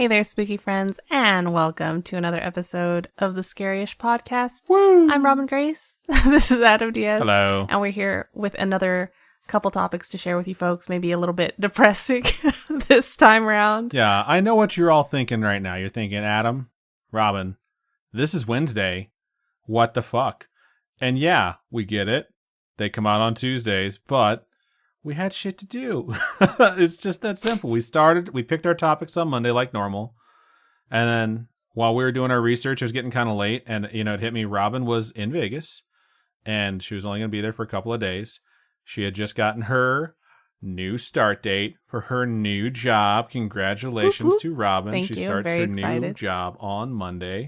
Hey there, spooky friends, and welcome to another episode of the Scaryish podcast. Woo! I'm Robin Grace. This is Adam Diaz. Hello. And we're here with another couple topics to share with you folks. Maybe a little bit depressing this time around. Yeah, I know what you're all thinking right now. You're thinking, Adam, Robin, this is Wednesday. What the fuck? And yeah, we get it. They come out on Tuesdays, but we had shit to do. It's just that simple. We picked our topics on Monday like normal. And then while we were doing our research, it was getting kind of late. And, it hit me. Robin was in Vegas and she was only going to be there for a couple of days. She had just gotten her new start date for her new job. Congratulations to Robin. Thank she you. starts Very her excited. new job on Monday.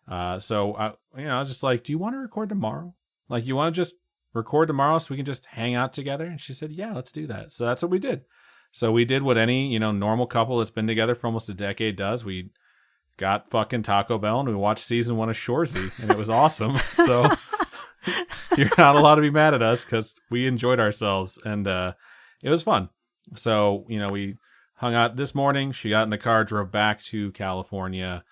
So I was just like, do you want to record tomorrow? Like, you want to just record tomorrow so we can just hang out together? And she said, yeah, let's do that. So that's what we did. So we did what any, normal couple that's been together for almost a decade does. We got fucking Taco Bell and we watched season 1 of Shoresy, and it was awesome. So you're not allowed to be mad at us because we enjoyed ourselves, and it was fun. So, we hung out this morning. She got in the car, drove back to California,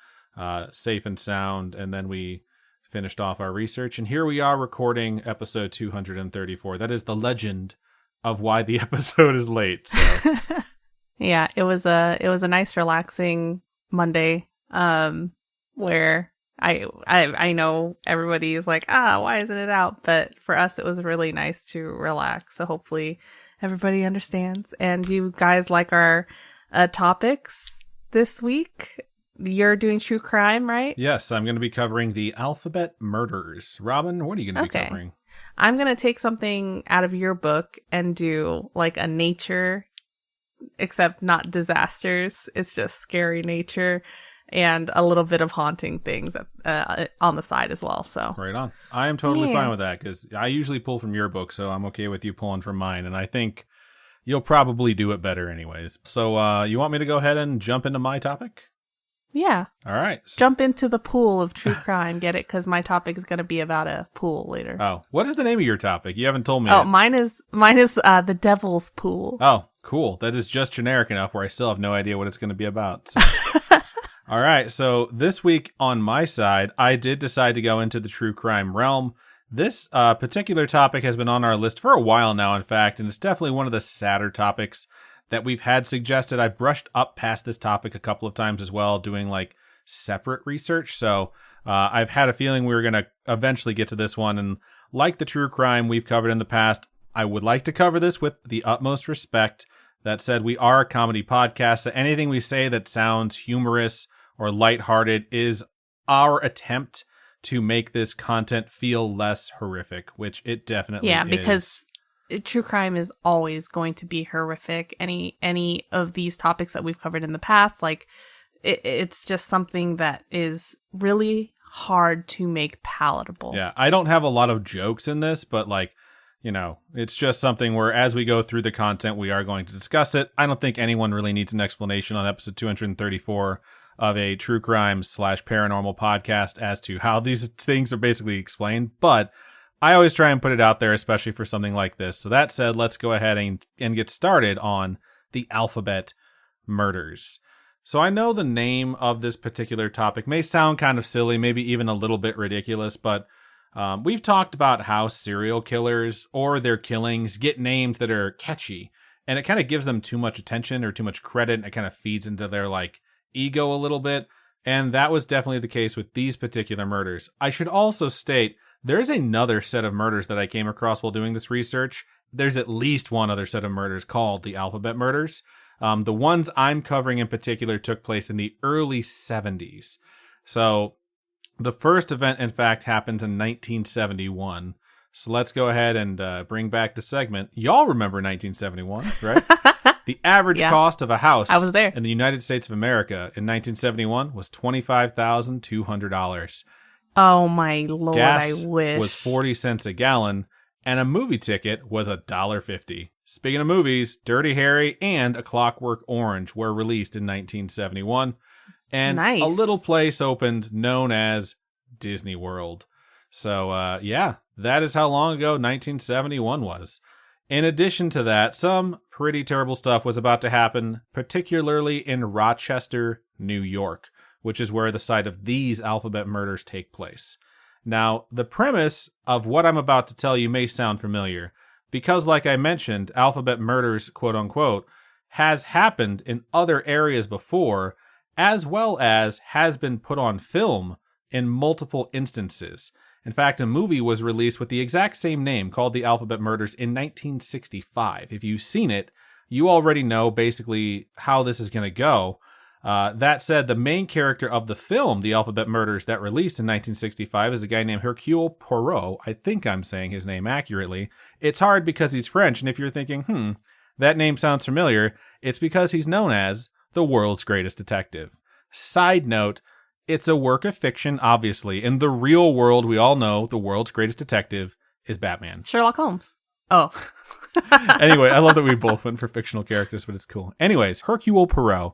safe and sound, and then we finished off our research, and here we are recording episode 234. That is the legend of why the episode is late. So. Yeah, it was a nice, relaxing Monday, where I know everybody is like, why isn't it out? But for us, it was really nice to relax. So hopefully everybody understands. And you guys like our topics this week. You're doing true crime, right? Yes, I'm going to be covering the alphabet murders. Robin, what are you going to be covering? I'm going to take something out of your book and do like a nature, except not disasters. It's just scary nature and a little bit of haunting things on the side as well. So right on. I am totally fine with that because I usually pull from your book, so I'm okay with you pulling from mine. And I think you'll probably do it better anyways. So you want me to go ahead and jump into my topic? Yeah. All right. Jump into the pool of true crime. Get it? Because my topic is going to be about a pool later. Oh, what is the name of your topic? You haven't told me. Oh, yet. mine is the Devil's Pool. Oh, cool. That is just generic enough where I still have no idea what it's going to be about. So. All right. So this week on my side, I did decide to go into the true crime realm. This particular topic has been on our list for a while now, in fact, and it's definitely one of the sadder topics that we've had suggested. I've brushed up past this topic a couple of times as well, doing like separate research. So I've had a feeling we were going to eventually get to this one. And like the true crime we've covered in the past, I would like to cover this with the utmost respect. That said, we are a comedy podcast, so anything we say that sounds humorous or lighthearted is our attempt to make this content feel less horrific, which it definitely is. Yeah, because true crime is always going to be horrific. Any of these topics that we've covered in the past, like it's just something that is really hard to make palatable. Yeah, I don't have a lot of jokes in this, but it's just something where as we go through the content, we are going to discuss it. I don't think anyone really needs an explanation on episode 234 of a true crime / paranormal podcast as to how these things are basically explained, but I always try and put it out there, especially for something like this. So that said, let's go ahead and get started on the alphabet murders. So I know the name of this particular topic may sound kind of silly, maybe even a little bit ridiculous, but we've talked about how serial killers or their killings get names that are catchy, and it kind of gives them too much attention or too much credit, and it kind of feeds into their ego a little bit. And that was definitely the case with these particular murders. I should also state, there is another set of murders that I came across while doing this research. There's at least one other set of murders called the alphabet murders. The ones I'm covering in particular took place in the early 70s. So the first event, in fact, happened in 1971. So let's go ahead and bring back the segment. Y'all remember 1971, right? The average cost of a house I was there. in the United States of America in 1971 was $25,200. Oh my Lord, Gas I wish. was 40 cents a gallon, and a movie ticket was $1.50. Speaking of movies, Dirty Harry and A Clockwork Orange were released in 1971, and a little place opened known as Disney World. So, that is how long ago 1971 was. In addition to that, some pretty terrible stuff was about to happen, particularly in Rochester, New York, which is where the site of these alphabet murders take place. Now, the premise of what I'm about to tell you may sound familiar, because like I mentioned, alphabet murders, quote unquote, has happened in other areas before, as well as has been put on film in multiple instances. In fact, a movie was released with the exact same name called The Alphabet Murders in 1965. If you've seen it, you already know basically how this is going to go. That said, the main character of the film, The Alphabet Murders, that released in 1965 is a guy named Hercule Poirot. I think I'm saying his name accurately. It's hard because he's French, and if you're thinking, that name sounds familiar, it's because he's known as the world's greatest detective. Side note, it's a work of fiction, obviously. In the real world, we all know the world's greatest detective is Batman. Sherlock Holmes. Oh. Anyway, I love that we both went for fictional characters, but it's cool. Anyways, Hercule Poirot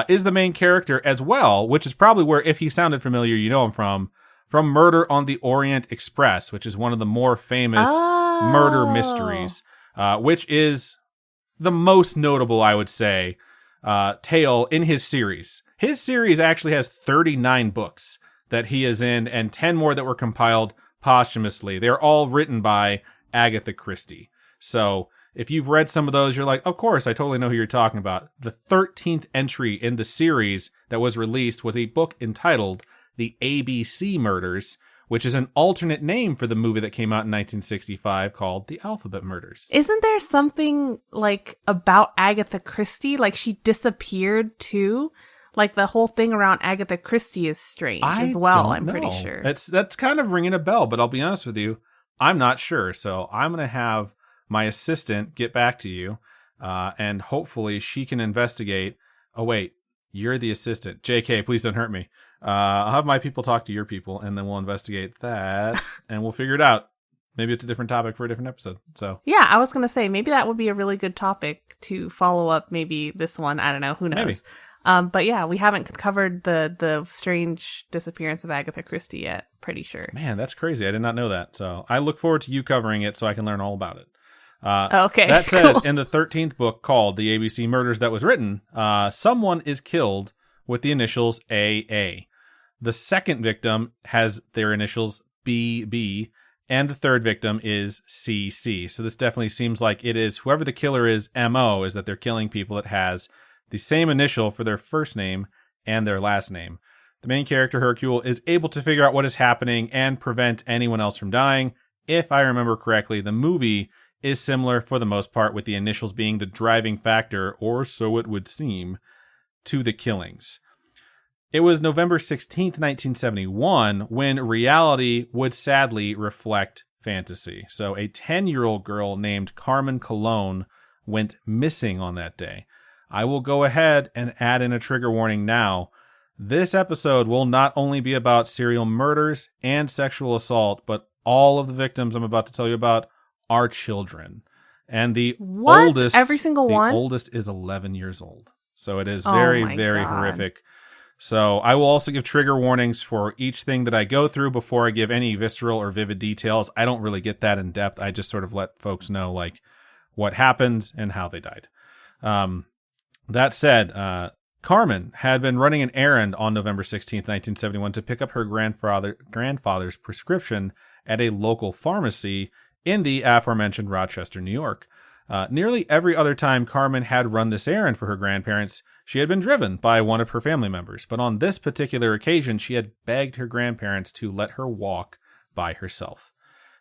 is the main character as well, which is probably where, if he sounded familiar, you know him from Murder on the Orient Express, which is one of the more famous murder mysteries, which is the most notable, I would say, tale in his series. His series actually has 39 books that he is in and 10 more that were compiled posthumously. They're all written by Agatha Christie. So if you've read some of those, you're like, of course, I totally know who you're talking about. The 13th entry in the series that was released was a book entitled The ABC Murders, which is an alternate name for the movie that came out in 1965 called The Alphabet Murders. Isn't there something like about Agatha Christie? Like she disappeared too? Like the whole thing around Agatha Christie is strange as well, I'm pretty sure. That's kind of ringing a bell, but I'll be honest with you, I'm not sure. So I'm going to have my assistant get back to you, and hopefully she can investigate. Oh, wait, you're the assistant. JK, please don't hurt me. I'll have my people talk to your people, and then we'll investigate that, and we'll figure it out. Maybe it's a different topic for a different episode. So yeah, I was going to say, maybe that would be a really good topic to follow up maybe this one. I don't know. Who knows? Maybe. But yeah, we haven't covered the strange disappearance of Agatha Christie yet, pretty sure. Man, that's crazy. I did not know that. So I look forward to you covering it so I can learn all about it. Okay. That said, cool. In the 13th book called The ABC Murders that was written, someone is killed with the initials AA. The second victim has their initials BB, and the third victim is CC. So this definitely seems like it is whoever the killer is, MO, is that they're killing people that has the same initial for their first name and their last name. The main character, Hercule, is able to figure out what is happening and prevent anyone else from dying. If I remember correctly, the movie is similar for the most part, with the initials being the driving factor, or so it would seem, to the killings. It was November 16th, 1971, when reality would sadly reflect fantasy. So a 10-year-old girl named Carmen Colon went missing on that day. I will go ahead and add in a trigger warning now. This episode will not only be about serial murders and sexual assault, but all of the victims I'm about to tell you about are children. And the oldest, every single one? The oldest is 11 years old. So it is very, very God. horrific. So I will also give trigger warnings for each thing that I go through before I give any visceral or vivid details. I don't really get that in depth. I just sort of let folks know like what happened and how they died. That said, Carmen had been running an errand on November 16th, 1971 to pick up her grandfather's prescription at a local pharmacy in the aforementioned Rochester, New York. Nearly every other time Carmen had run this errand for her grandparents, she had been driven by one of her family members. But on this particular occasion, she had begged her grandparents to let her walk by herself.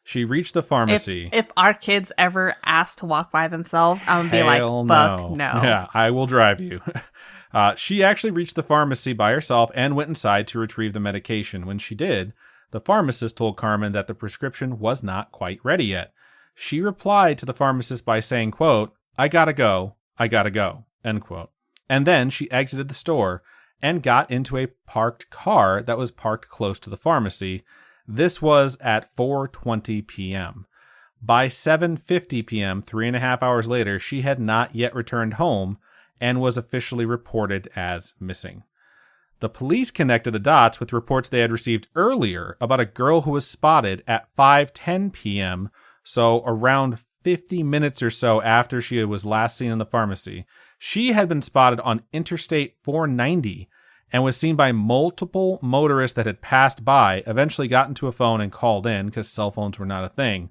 She reached the pharmacy. If our kids ever ask to walk by themselves, I'm going to be like, fuck no. Yeah, I will drive you. She actually reached the pharmacy by herself and went inside to retrieve the medication. When she did, the pharmacist told Carmen that the prescription was not quite ready yet. She replied to the pharmacist by saying, quote, I gotta go, end quote. And then she exited the store and got into a parked car that was parked close to the pharmacy. This was at 4:20 p.m. By 7:50 p.m., 3.5 hours later, she had not yet returned home and was officially reported as missing. The police connected the dots with reports they had received earlier about a girl who was spotted at 5:10 p.m., so around 50 minutes or so after she was last seen in the pharmacy, she had been spotted on Interstate 490 and was seen by multiple motorists that had passed by, eventually got into a phone and called in because cell phones were not a thing.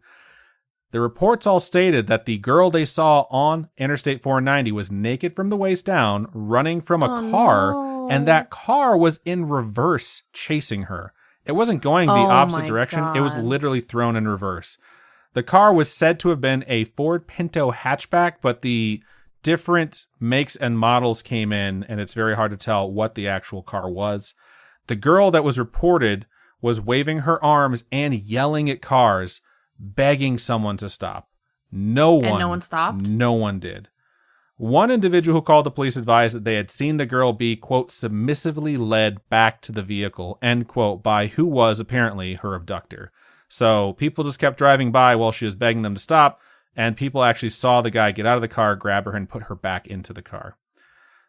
The reports all stated that the girl they saw on Interstate 490 was naked from the waist down, running from a car, and that car was in reverse chasing her. It wasn't going the opposite direction. God. It was literally thrown in reverse. The car was said to have been a Ford Pinto hatchback, but the different makes and models came in, and it's very hard to tell what the actual car was. The girl that was reported was waving her arms and yelling at cars, begging someone to stop. No one stopped? No one did. One individual who called the police advised that they had seen the girl be, quote, submissively led back to the vehicle, end quote, by who was apparently her abductor. So people just kept driving by while she was begging them to stop, and people actually saw the guy get out of the car, grab her, and put her back into the car.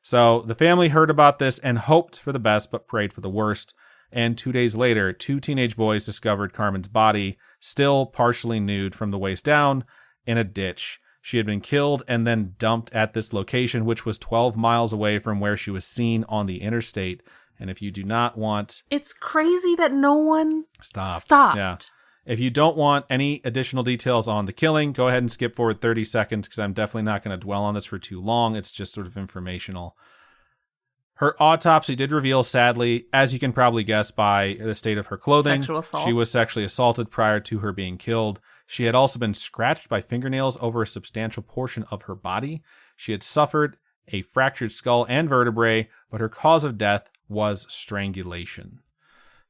So the family heard about this and hoped for the best, but prayed for the worst. And 2 days later, 2 teenage boys discovered Carmen's body, still partially nude from the waist down, in a ditch. She had been killed and then dumped at this location, which was 12 miles away from where she was seen on the interstate. And if you do not want... It's crazy that no one stopped. Yeah. If you don't want any additional details on the killing, go ahead and skip forward 30 seconds because I'm definitely not going to dwell on this for too long. It's just sort of informational. Her autopsy did reveal, sadly, as you can probably guess by the state of her clothing, sexual assault. She was sexually assaulted prior to her being killed. She had also been scratched by fingernails over a substantial portion of her body. She had suffered a fractured skull and vertebrae, but her cause of death was strangulation.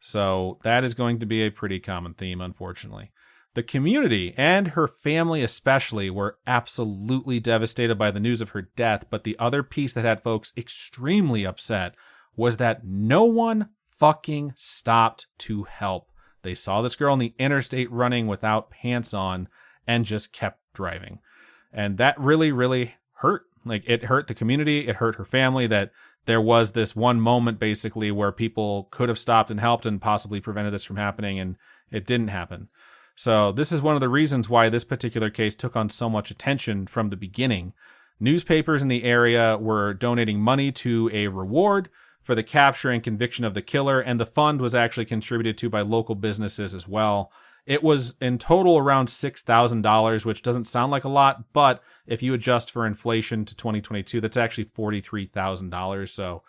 So that is going to be a pretty common theme, unfortunately. The community, and her family especially, were absolutely devastated by the news of her death, but the other piece that had folks extremely upset was that no one fucking stopped to help. They saw this girl on the interstate running without pants on and just kept driving. And that really, really hurt. Like, it hurt the community. It hurt her family that there was this one moment basically where people could have stopped and helped and possibly prevented this from happening, and it didn't happen. So this is one of the reasons why this particular case took on so much attention from the beginning. Newspapers in the area were donating money to a reward for the capture and conviction of the killer, and the fund was actually contributed to by local businesses as well. It was in total around $6,000, which doesn't sound like a lot, but if you adjust for inflation to 2022, that's actually $43,000. So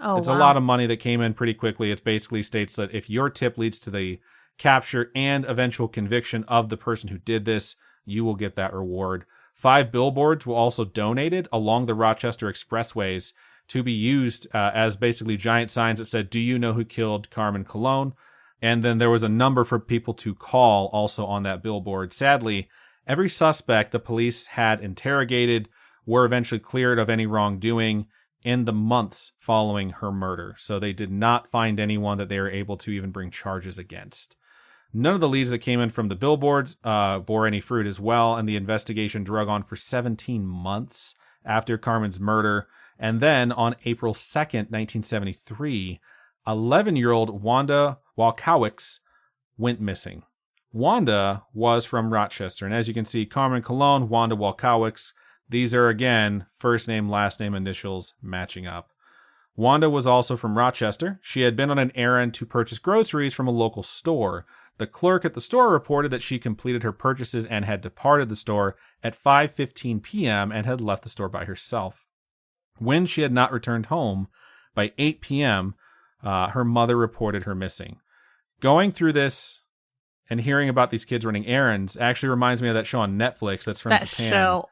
it's a lot of money that came in pretty quickly. It basically states that if your tip leads to the capture and eventual conviction of the person who did this, you will get that reward. 5 billboards were also donated along the Rochester expressways to be used as basically giant signs that said, "Do you know who killed Carmen Colon?" And then there was a number for people to call also on that billboard. Sadly, every suspect the police had interrogated were eventually cleared of any wrongdoing in the months following her murder. So they did not find anyone that they were able to even bring charges against. None of the leads that came in from the billboards bore any fruit as well, and the investigation drug on for 17 months after Carmen's murder. And then on April 2nd, 1973, 11-year-old Wanda Walkowicz went missing. Wanda was from Rochester, and as you can see, Carmen Colon, Wanda Walkowicz, these are, again, first name, last name initials matching up. Wanda was also from Rochester. She had been on an errand to purchase groceries from a local store. The clerk at the store reported that she completed her purchases and had departed the store at 5:15 p.m. and had left the store by herself. When she had not returned home by 8 p.m., her mother reported her missing. Going through this and hearing about these kids running errands actually reminds me of that show on Netflix that's from Japan. That show,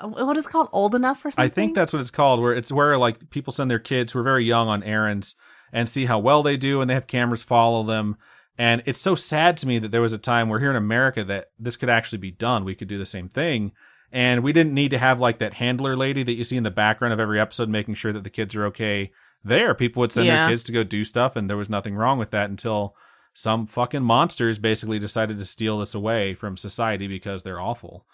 what is it called? Old Enough or something? I think that's what it's called, where like people send their kids who are very young on errands and see how well they do, and they have cameras follow them. And it's so sad to me that there was a time where here in America that this could actually be done. We could do the same thing. And we didn't need to have like that handler lady that you see in the background of every episode making sure that the kids are okay there. People would send their kids to go do stuff, and there was nothing wrong with that until some fucking monsters basically decided to steal this away from society because they're awful.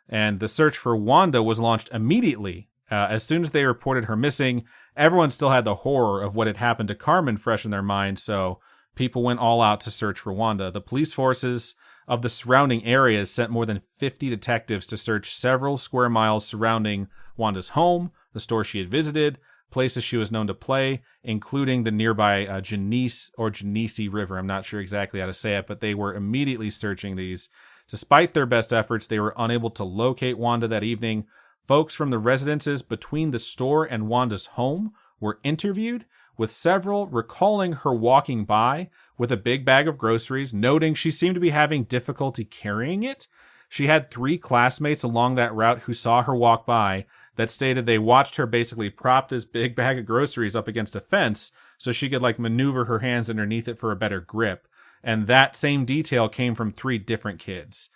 And the search for Wanda was launched immediately. As soon as they reported her missing, everyone still had the horror of what had happened to Carmen fresh in their mind. So people went all out to search for Wanda. The police forces of the surrounding areas sent more than 50 detectives to search several square miles surrounding Wanda's home, the store she had visited, places she was known to play, including the nearby Genesee River. I'm not sure exactly how to say it, but they were immediately searching these. Despite their best efforts, they were unable to locate Wanda that evening. Folks from the residences between the store and Wanda's home were interviewed, with several recalling her walking by with a big bag of groceries, noting she seemed to be having difficulty carrying it. She had 3 classmates along that route who saw her walk by that stated they watched her basically prop this big bag of groceries up against a fence so she could maneuver her hands underneath it for a better grip. And that same detail came from 3 different kids.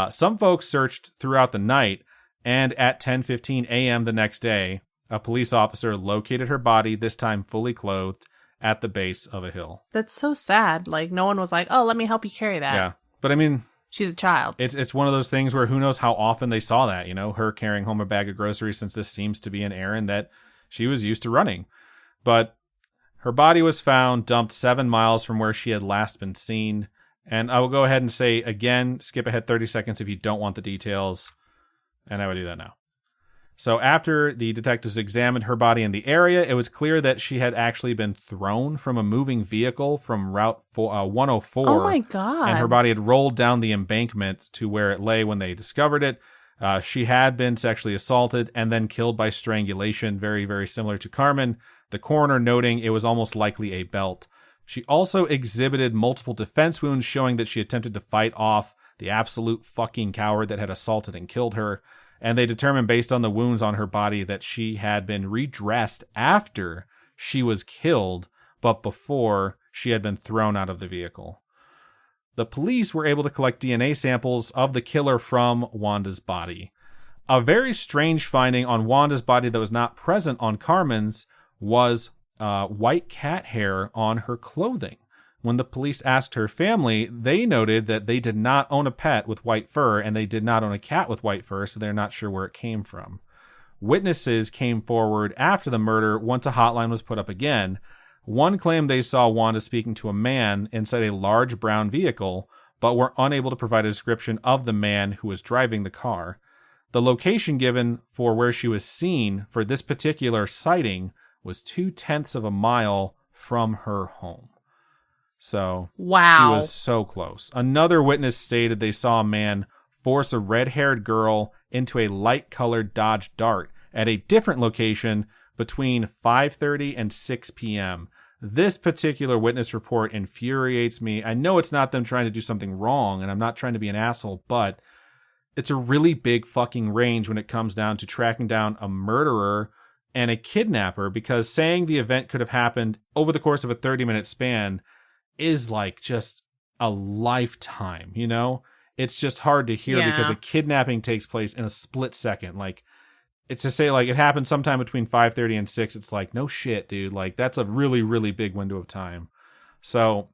Some folks searched throughout the night, and at 10:15 a.m. the next day, a police officer located her body, this time fully clothed, at the base of a hill. That's so sad. No one was like, oh, let me help you carry that. Yeah. But I mean, she's a child. It's one of those things where who knows how often they saw that, her carrying home a bag of groceries, since this seems to be an errand that she was used to running. But her body was found dumped 7 miles from where she had last been seen. And I will go ahead and say again, skip ahead 30 seconds if you don't want the details. And I would do that now. So after the detectives examined her body in the area, it was clear that she had actually been thrown from a moving vehicle from Route 104. Oh my God. And her body had rolled down the embankment to where it lay when they discovered it. She had been sexually assaulted and then killed by strangulation, very, very similar to Carmen, the coroner noting it was almost likely a belt. She also exhibited multiple defense wounds showing that she attempted to fight off the absolute fucking coward that had assaulted and killed her. And they determined based on the wounds on her body that she had been redressed after she was killed, but before she had been thrown out of the vehicle. The police were able to collect DNA samples of the killer from Wanda's body. A very strange finding on Wanda's body that was not present on Carmen's was white cat hair on her clothing. When the police asked her family, they noted that they did not own a pet with white fur and they did not own a cat with white fur, so they're not sure where it came from. Witnesses came forward after the murder once a hotline was put up again. One claimed they saw Wanda speaking to a man inside a large brown vehicle, but were unable to provide a description of the man who was driving the car. The location given for where she was seen for this particular sighting was 0.2 of a mile from her home. So wow. She was so close. Another witness stated they saw a man force a red-haired girl into a light-colored Dodge Dart at a different location between 5:30 and 6 p.m. This particular witness report infuriates me. I know it's not them trying to do something wrong, and I'm not trying to be an asshole, but it's a really big fucking range when it comes down to tracking down a murderer and a kidnapper, because saying the event could have happened over the course of a 30-minute span is just a lifetime, It's just hard to hear because a kidnapping takes place in a split second. It's to say it happened sometime between 5:30 and 6. It's no shit, dude. That's a really, really big window of time. So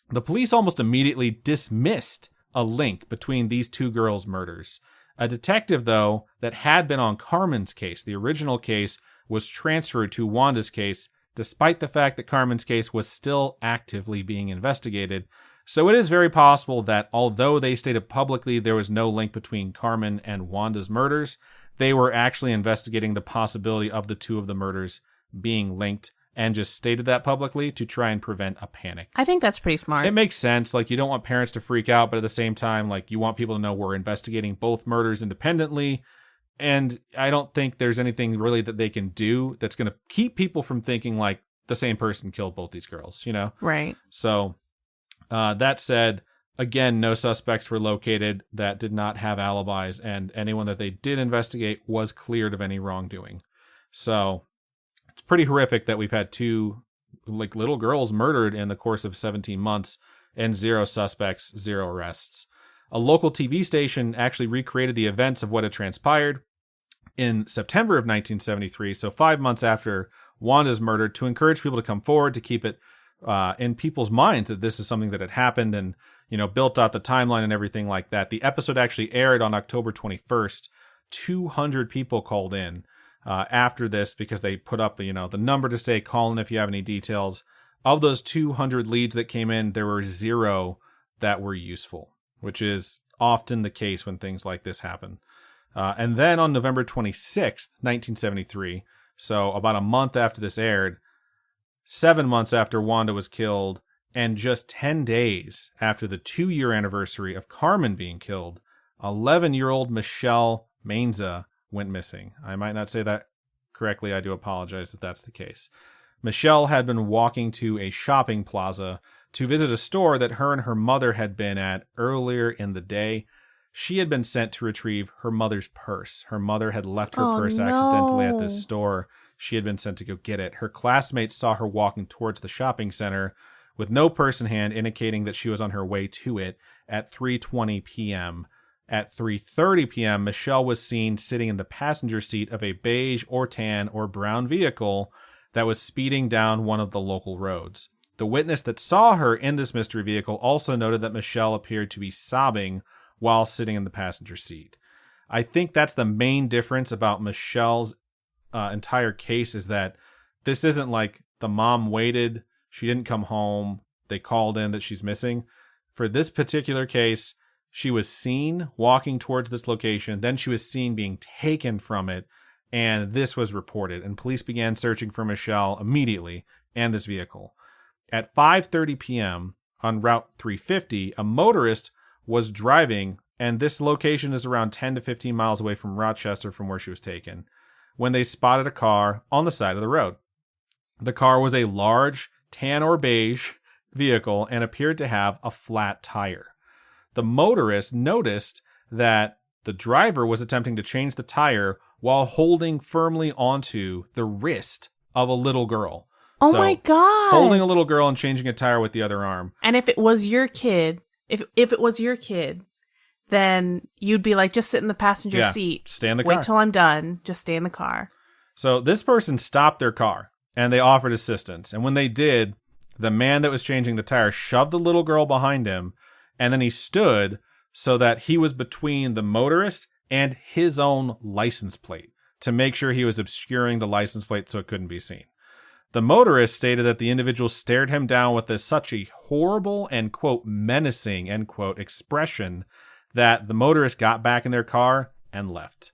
the police almost immediately dismissed a link between these 2 girls' murders. A detective, though, that had been on Carmen's case, the original case, was transferred to Wanda's case, despite the fact that Carmen's case was still actively being investigated. So it is very possible that although they stated publicly there was no link between Carmen and Wanda's murders, they were actually investigating the possibility of the 2 of the murders being linked and just stated that publicly to try and prevent a panic. I think that's pretty smart. It makes sense. You don't want parents to freak out, but at the same time, you want people to know we're investigating both murders independently. And I don't think there's anything really that they can do that's going to keep people from thinking the same person killed both these girls, Right. So that said, again, no suspects were located that did not have alibis, and anyone that they did investigate was cleared of any wrongdoing. So it's pretty horrific that we've had 2 little girls murdered in the course of 17 months and 0 suspects, 0 arrests. A local TV station actually recreated the events of what had transpired in September of 1973, so 5 months after Wanda's murder, to encourage people to come forward, to keep it in people's minds that this is something that had happened, and built out the timeline and everything like that. The episode actually aired on October 21st. 200 people called in after this because they put up the number to say call in if you have any details. Of those 200 leads that came in, there were 0 that were useful, which is often the case when things like this happen. And then on November 26th, 1973, so about a month after this aired, 7 months after Wanda was killed, and just 10 days after the 2-year anniversary of Carmen being killed, 11-year-old Michelle Mainza went missing. I might not say that correctly. I do apologize if that's the case. Michelle had been walking to a shopping plaza to visit a store that her and her mother had been at earlier in the day. She had been sent to retrieve her mother's purse. Her mother had left her purse accidentally at this store. She had been sent to go get it. Her classmates saw her walking towards the shopping center with no purse in hand, indicating that she was on her way to it at 3:20 p.m. At 3:30 p.m., Michelle was seen sitting in the passenger seat of a beige or tan or brown vehicle that was speeding down one of the local roads. The witness that saw her in this mystery vehicle also noted that Michelle appeared to be sobbing while sitting in the passenger seat. I think that's the main difference about Michelle's entire case, is that this isn't like the mom waited, she didn't come home, they called in that she's missing. For this particular case, she was seen walking towards this location, then she was seen being taken from it, and this was reported, and police began searching for Michelle immediately and this vehicle. At 5:30 p.m. on Route 350, a motorist was driving, and this location is around 10 to 15 miles away from Rochester from where she was taken, when they spotted a car on the side of the road. The car was a large tan or beige vehicle and appeared to have a flat tire. The motorist noticed that the driver was attempting to change the tire while holding firmly onto the wrist of a little girl. Oh my God. Holding a little girl and changing a tire with the other arm. And if it was your kid, if it was your kid, then you'd be like, just sit in the passenger seat. Stay in the car. Wait till I'm done. Just stay in the car. So this person stopped their car and they offered assistance. And when they did, the man that was changing the tire shoved the little girl behind him, and then he stood so that he was between the motorist and his own license plate to make sure he was obscuring the license plate so it couldn't be seen. The motorist stated that the individual stared him down with such a horrible and, quote, menacing, end quote, expression that the motorist got back in their car and left.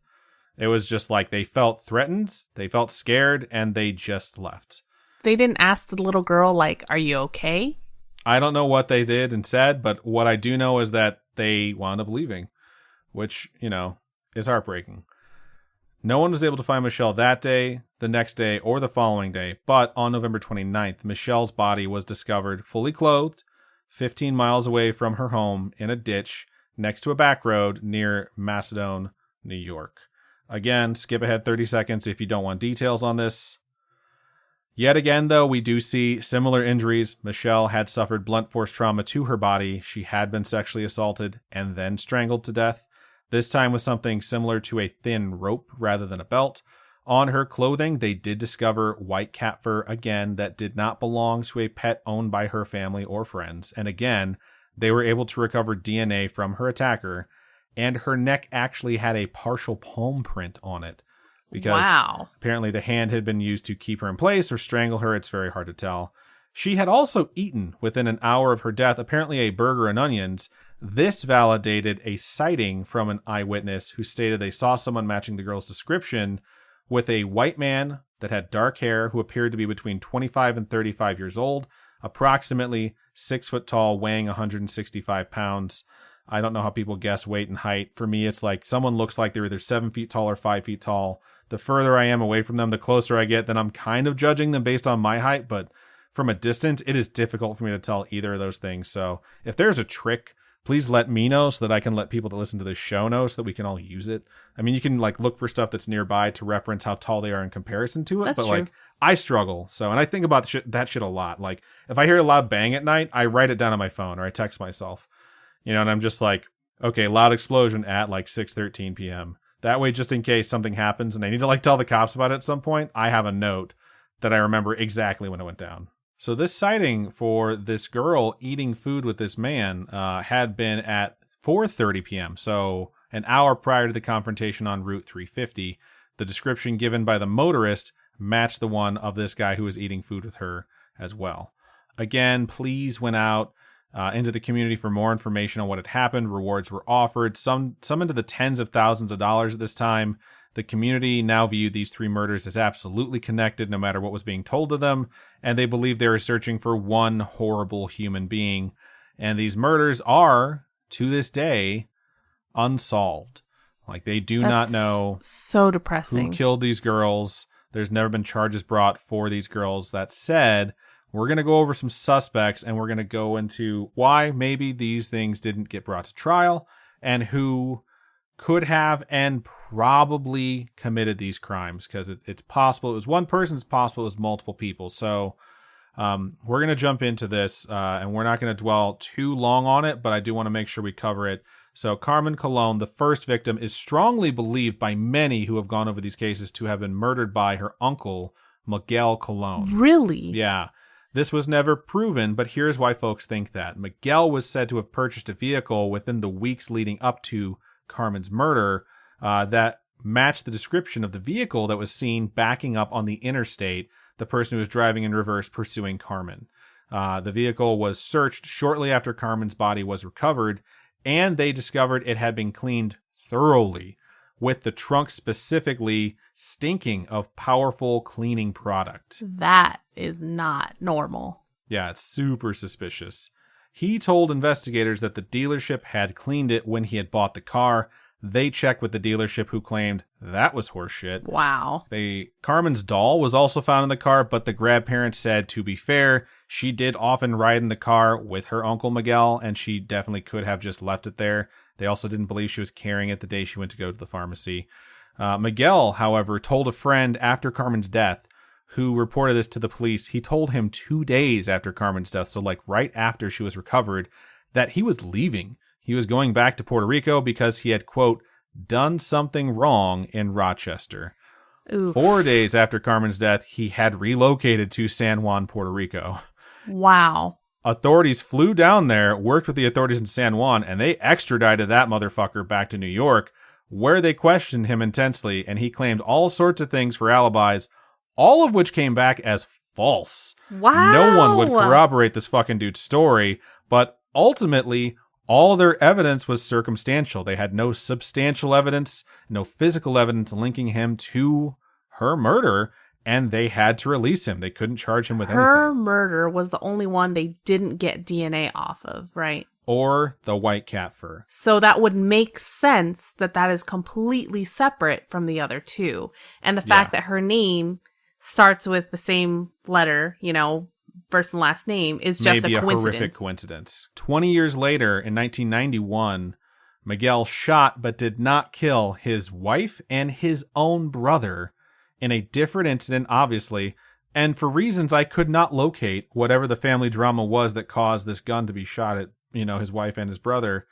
It was just like they felt threatened, they felt scared, and they just left. They didn't ask the little girl, like, are you okay? I don't know what they did and said, but what I do know is that they wound up leaving, which, is heartbreaking. No one was able to find Michelle that day, the next day, or the following day, but on November 29th, Michelle's body was discovered fully clothed, 15 miles away from her home in a ditch next to a back road near Macedon, New York. Again, skip ahead 30 seconds if you don't want details on this. Yet again, though, we do see similar injuries. Michelle had suffered blunt force trauma to her body. She had been sexually assaulted and then strangled to death, this time with something similar to a thin rope rather than a belt. On her clothing, they did discover white cat fur again that did not belong to a pet owned by her family or friends. And again, they were able to recover DNA from her attacker, and her neck actually had a partial palm print on it. Because apparently the hand had been used to keep her in place or strangle her. It's very hard to tell. She had also eaten, within an hour of her death, apparently a burger and onions. This validated a sighting from an eyewitness who stated they saw someone matching the girl's description with a white man that had dark hair who appeared to be between 25 and 35 years old, approximately 6 foot tall, weighing 165 pounds. I don't know how people guess weight and height. For me, it's like someone looks like they're either 7 feet tall or 5 feet tall. The further I am away from them, the closer I get, then I'm kind of judging them based on my height. But from a distance, it is difficult for me to tell either of those things. So if there's a trick, please let me know so that I can let people that listen to this show know so that we can all use it. I mean, you can look for stuff that's nearby to reference how tall they are in comparison to it. That's but true. I struggle. So, and I think about that shit a lot. Like if I hear a loud bang at night, I write it down on my phone or I text myself, and I'm just like, okay, loud explosion at 6:13 p.m. That way, just in case something happens and I need to tell the cops about it at some point, I have a note that I remember exactly when it went down. So this sighting for this girl eating food with this man had been at 4:30 p.m. So an hour prior to the confrontation on Route 350. The description given by the motorist matched the one of this guy who was eating food with her as well. Again, pleas went out into the community for more information on what had happened. Rewards were offered, some into the tens of thousands of dollars at this time. The community now viewed these 3 murders as absolutely connected, no matter what was being told to them, and they believed they were searching for one horrible human being. And these murders are, to this day, unsolved. Like, they do not know so depressing who killed these girls. There's never been charges brought for these girls. That said, we're going to go over some suspects, and we're going to go into why maybe these things didn't get brought to trial, and who could have and probably committed these crimes, because it's possible it was one person, it's possible it was multiple people. So we're going to jump into this, and we're not going to dwell too long on it, but I do want to make sure we cover it. So Carmen Colon, the first victim, is strongly believed by many who have gone over these cases to have been murdered by her uncle, Miguel Colon. Really? Yeah. This was never proven, but here's why folks think that. Miguel was said to have purchased a vehicle within the weeks leading up to Carmen's murder that matched the description of the vehicle that was seen backing up on the interstate, the person who was driving in reverse pursuing Carmen. The vehicle was searched shortly after Carmen's body was recovered, and they discovered it had been cleaned thoroughly, with the trunk specifically stinking of powerful cleaning product. That is not normal. Yeah, it's super suspicious. He told investigators that the dealership had cleaned it when he had bought the car. They checked with the dealership, who claimed that was horseshit. Wow. Carmen's doll was also found in the car, but the grandparents said, to be fair, she did often ride in the car with her Uncle Miguel, and she definitely could have just left it there. They also didn't believe she was carrying it the day she went to go to the pharmacy. Miguel, however, told a friend after Carmen's death, who reported this to the police. He told him 2 days after Carmen's death, so like right after she was recovered, that he was leaving. He was going back to Puerto Rico because he had, quote, done something wrong in Rochester. Oof. 4 days after Carmen's death, he had relocated to San Juan, Puerto Rico. Wow. Authorities flew down there, worked with the authorities in San Juan, and they extradited that motherfucker back to New York, where they questioned him intensely, and he claimed all sorts of things for alibis, all of which came back as false. Wow. No one would corroborate this fucking dude's story, but ultimately, all their evidence was circumstantial. They had no substantial evidence, no physical evidence linking him to her murder, and they had to release him. They couldn't charge him with anything. Her murder was the only one they didn't get DNA off of, right? Or the white cat fur. So that would make sense that that is completely separate from the other two. And the fact that her name starts with the same letter, you know, first and last name, is just maybe a coincidence. Maybe a horrific coincidence. 20 years later, in 1991, Miguel shot but did not kill his wife and his own brother in a different incident, obviously, and for reasons I could not locate, whatever the family drama was that caused this gun to be shot at, you know, his wife and his brother.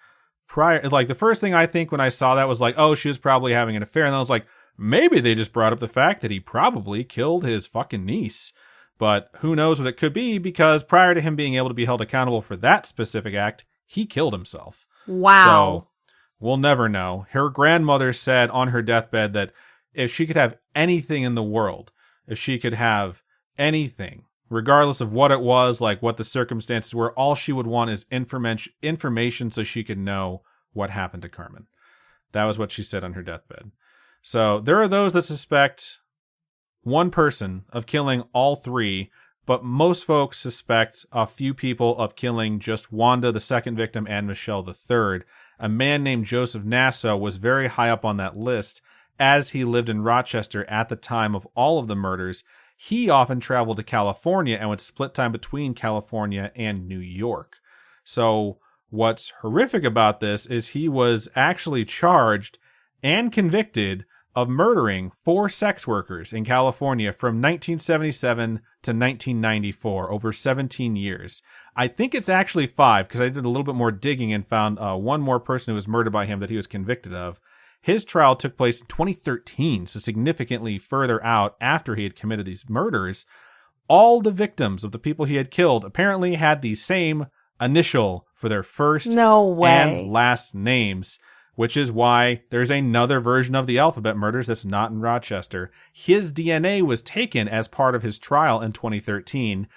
The first thing I think when I saw that was like, oh, she was probably having an affair. And then I was like, maybe they just brought up the fact that he probably killed his fucking niece. But who knows what it could be, because prior to him being able to be held accountable for that specific act, he killed himself. Wow. So we'll never know. Her grandmother said on her deathbed that if she could have anything in the world, if she could have anything, regardless of what it was, like what the circumstances were, all she would want is information so she could know what happened to Carmen. That was what she said on her deathbed. So there are those that suspect one person of killing all 3, but most folks suspect a few people of killing just Wanda, the second victim, and Michelle, the third. A man named Joseph Nassau was very high up on that list, as he lived in Rochester at the time of all of the murders. He often traveled to California and would split time between California and New York. So what's horrific about this is he was actually charged and convicted of murdering 4 sex workers in California from 1977 to 1994, over 17 years. I think it's actually 5, because I did a little bit more digging and found one more person who was murdered by him that he was convicted of. His trial took place in 2013, so significantly further out after he had committed these murders. All the victims of the people he had killed apparently had the same initial for their first and last names, which is why there's another version of the alphabet murders that's not in Rochester. His DNA was taken as part of his trial in 2013.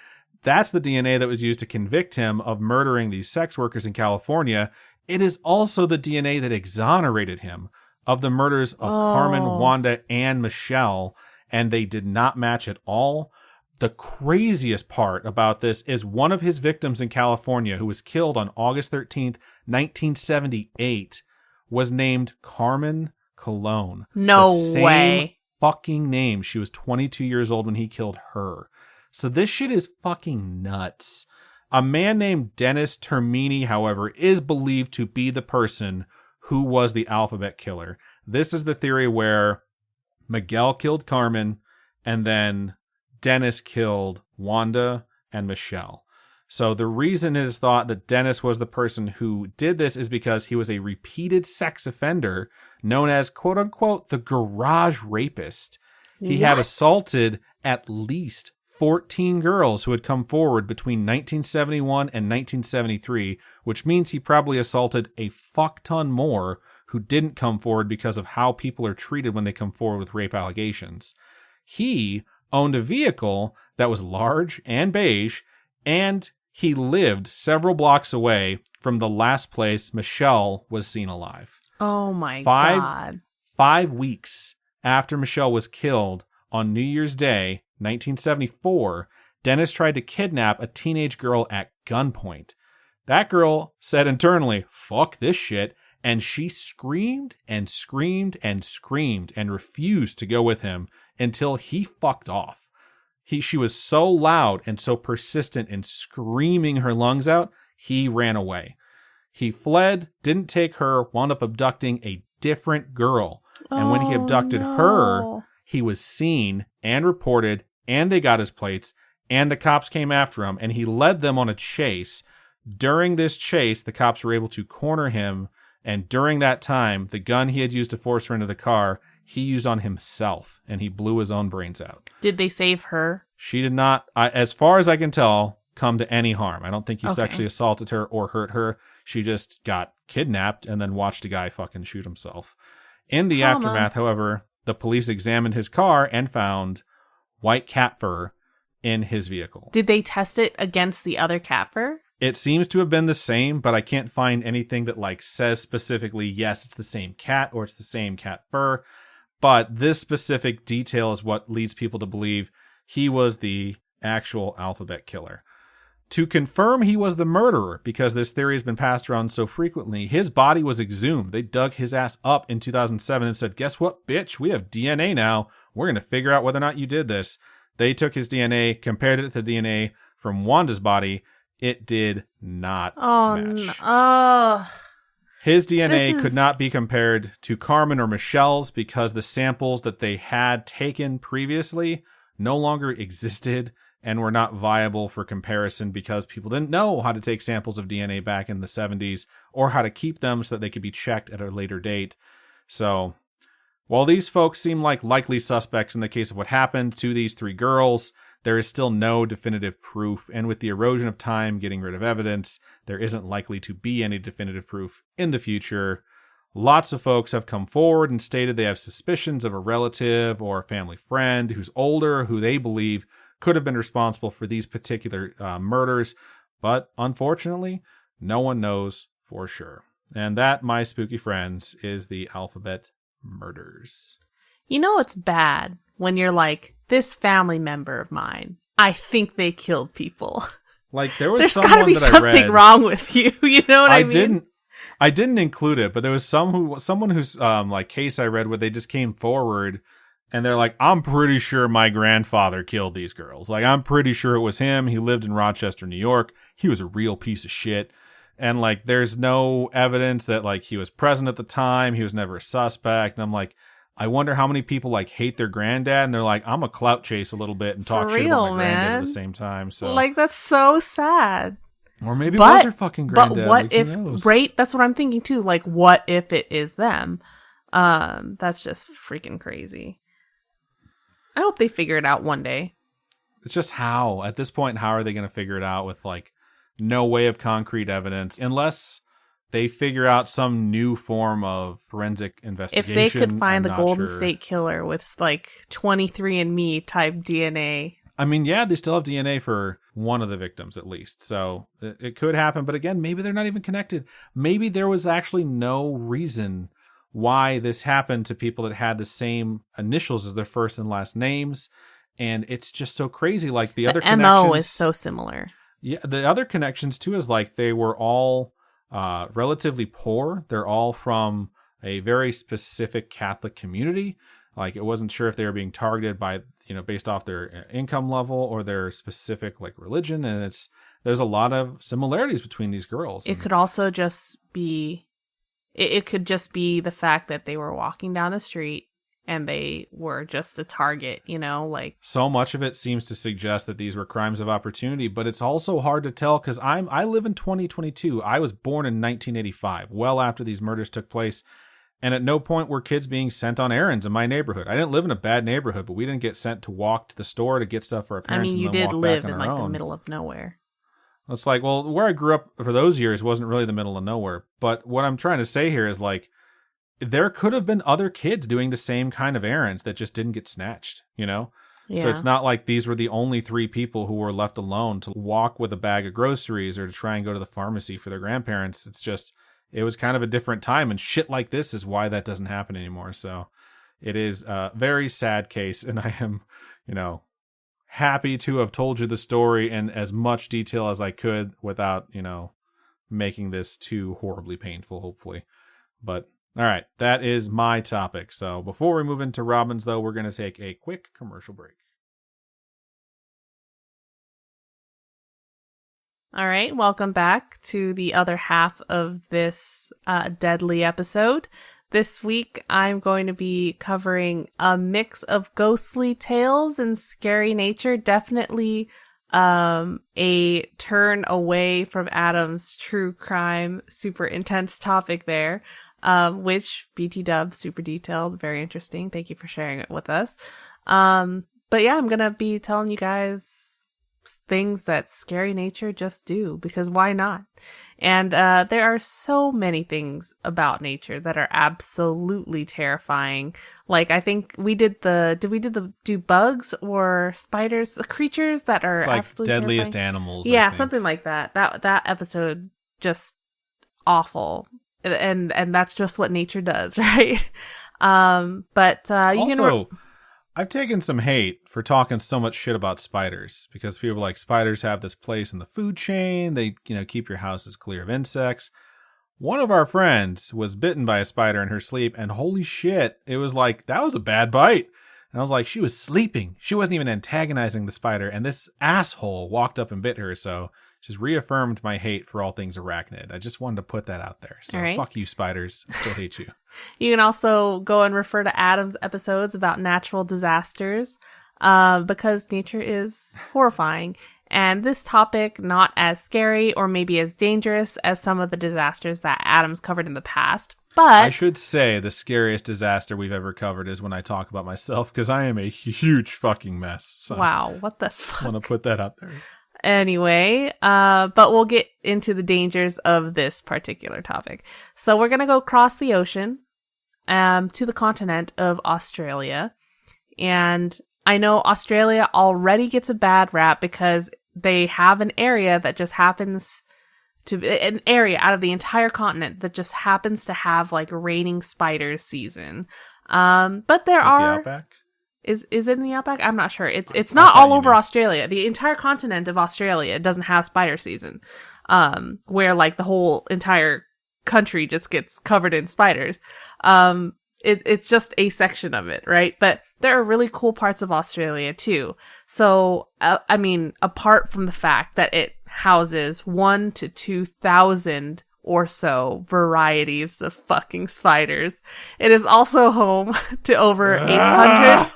that's the DNA that was used to convict him of murdering these sex workers in California. It is also the DNA that exonerated him of the murders of Carmen, Wanda, and Michelle, and they did not match at all. The craziest part about this is one of his victims in California, who was killed on August 13th, 1978, was named Carmen Colon. No same way. Fucking name. She was 22 years old when he killed her. So this shit is fucking nuts. A man named Dennis Termini, however, is believed to be the person who was the alphabet killer. This is the theory where Miguel killed Carmen and then Dennis killed Wanda and Michelle. So the reason it is thought that Dennis was the person who did this is because he was a repeated sex offender known as, quote unquote, the garage rapist. He had assaulted at least 14 girls who had come forward between 1971 and 1973, which means he probably assaulted a fuck ton more who didn't come forward because of how people are treated when they come forward with rape allegations. He owned a vehicle that was large and beige, and he lived several blocks away from the last place Michelle was seen alive. Oh my God. 5 weeks after Michelle was killed on New Year's Day, 1974, Dennis tried to kidnap a teenage girl at gunpoint. That girl said internally, "Fuck this shit," and she screamed and screamed and screamed and refused to go with him until he fucked off. She was so loud and so persistent in screaming her lungs out, he ran away. He fled, didn't take her, wound up abducting a different girl. And when he abducted her, he was seen and reported, and they got his plates, and the cops came after him, and he led them on a chase. During this chase, the cops were able to corner him, and during that time, the gun he had used to force her into the car, he used on himself, and he blew his own brains out. Did they save her? She did not, as far as I can tell, come to any harm. I don't think he sexually assaulted her or hurt her. She just got kidnapped and then watched a guy fucking shoot himself. In the aftermath, however, the police examined his car and found white cat fur in his vehicle. Did they test it against the other cat fur? It seems to have been the same, but I can't find anything that like says specifically, yes, it's the same cat or it's the same cat fur. But this specific detail is what leads people to believe he was the actual alphabet killer. To confirm he was the murderer, because this theory has been passed around so frequently, his body was exhumed. They dug his ass up in 2007 and said, "Guess what, bitch? We have DNA now. We're going to figure out whether or not you did this." They took his DNA, compared it to the DNA from Wanda's body. It did not match. His DNA could not be compared to Carmen or Michelle's because the samples that they had taken previously no longer existed and were not viable for comparison because people didn't know how to take samples of DNA back in the 70s or how to keep them so that they could be checked at a later date. So, while these folks seem like likely suspects in the case of what happened to these 3 girls, there is still no definitive proof, and with the erosion of time getting rid of evidence, there isn't likely to be any definitive proof in the future. Lots of folks have come forward and stated they have suspicions of a relative or a family friend who's older, who they believe could have been responsible for these particular murders, but unfortunately, no one knows for sure. And that, my spooky friends, is the alphabet murders. You know it's bad when you're like, this family member of mine, I think they killed people. Like there was There's someone gotta be that something I read, wrong with you. You know what I mean? I didn't include it, but there was someone whose like case I read where they just came forward and they're like, "I'm pretty sure my grandfather killed these girls. Like I'm pretty sure it was him. He lived in Rochester, New York. He was a real piece of shit." And like there's no evidence that like he was present at the time. He was never a suspect. And I'm like, I wonder how many people like hate their granddad and they're like, I'm a clout chase a little bit and talk shit about my granddad at the same time. So like that's so sad. Or maybe it was her fucking granddad. But what like, if, right? That's what I'm thinking too. Like, what if it is them? That's just freaking crazy. I hope they figure it out one day. It's just how, at this point, how are they going to figure it out with like no way of concrete evidence unless they figure out some new form of forensic investigation? If they could find the Golden sure. State Killer with like 23andMe type DNA. I mean, yeah, they still have DNA for one of the victims at least. So it could happen. But again, maybe they're not even connected. Maybe there was actually no reason why this happened to people that had the same initials as their first and last names. And it's just so crazy. Like the other connections. MO is so similar. Yeah. The other connections too is like they were all relatively poor. They're all from a very specific Catholic community. Like it wasn't sure if they were being targeted by, based off their income level or their specific like religion. And there's a lot of similarities between these girls. It could also just be, it could just be the fact that they were walking down the street and they were just a target, like. So much of it seems to suggest that these were crimes of opportunity, but it's also hard to tell because I live in 2022. I was born in 1985, well after these murders took place. And at no point were kids being sent on errands in my neighborhood. I didn't live in a bad neighborhood, but we didn't get sent to walk to the store to get stuff for our parents. You and then did walk live back in on like our the own. middle of nowhere. It's like, well, where I grew up for those years wasn't really the middle of nowhere. But what I'm trying to say here is like, there could have been other kids doing the same kind of errands that just didn't get snatched, Yeah. So it's not like these were the only 3 people who were left alone to walk with a bag of groceries or to try and go to the pharmacy for their grandparents. It's just, it was kind of a different time, and shit like this is why that doesn't happen anymore. So it is a very sad case, and I am, happy to have told you the story in as much detail as I could without, making this too horribly painful, hopefully. But all right, that is my topic. So before we move into Robin's, though, we're going to take a quick commercial break. All right, welcome back to the other half of this deadly episode. This week, I'm going to be covering a mix of ghostly tales and scary nature. Definitely a turn away from Adam's true crime, super intense topic there, which BT dub, super detailed, very interesting. Thank you for sharing it with us. But yeah, I'm going to be telling you guys things that scary nature just do, because why not? And there are so many things about nature that are absolutely terrifying. Like I think we did do bugs or spiders, creatures that are it's like absolutely deadliest terrifying. animals. Yeah, something like that. That episode just awful, and that's just what nature does, right? But you also, I've taken some hate for talking so much shit about spiders because people are like, spiders have this place in the food chain. They, keep your houses clear of insects. One of our friends was bitten by a spider in her sleep, and holy shit, it was like, that was a bad bite. And I was like, she was sleeping. She wasn't even antagonizing the spider, and this asshole walked up and bit her, so just reaffirmed my hate for all things arachnid. I just wanted to put that out there. So right. Fuck you, spiders. I still hate you. You can also go and refer to Adam's episodes about natural disasters, because nature is horrifying. And this topic, not as scary or maybe as dangerous as some of the disasters that Adam's covered in the past. But I should say the scariest disaster we've ever covered is when I talk about myself, because I am a huge fucking mess. So wow, what the fuck? I want to put that out there. Anyway, but we'll get into the dangers of this particular topic. So we're going to go across the ocean to the continent of Australia. And I know Australia already gets a bad rap because they have an area that just happens to an area out of the entire continent that just happens to have like raining spiders season. But there are the outback? Is it in the outback? I'm not sure. It's not all over Australia. The entire continent of Australia doesn't have spider season, where like the whole entire country just gets covered in spiders. It's just a section of it, right? But there are really cool parts of Australia too. So, I mean, apart from the fact that it houses 1,000 to 2,000 or so varieties of fucking spiders, it is also home to over 800.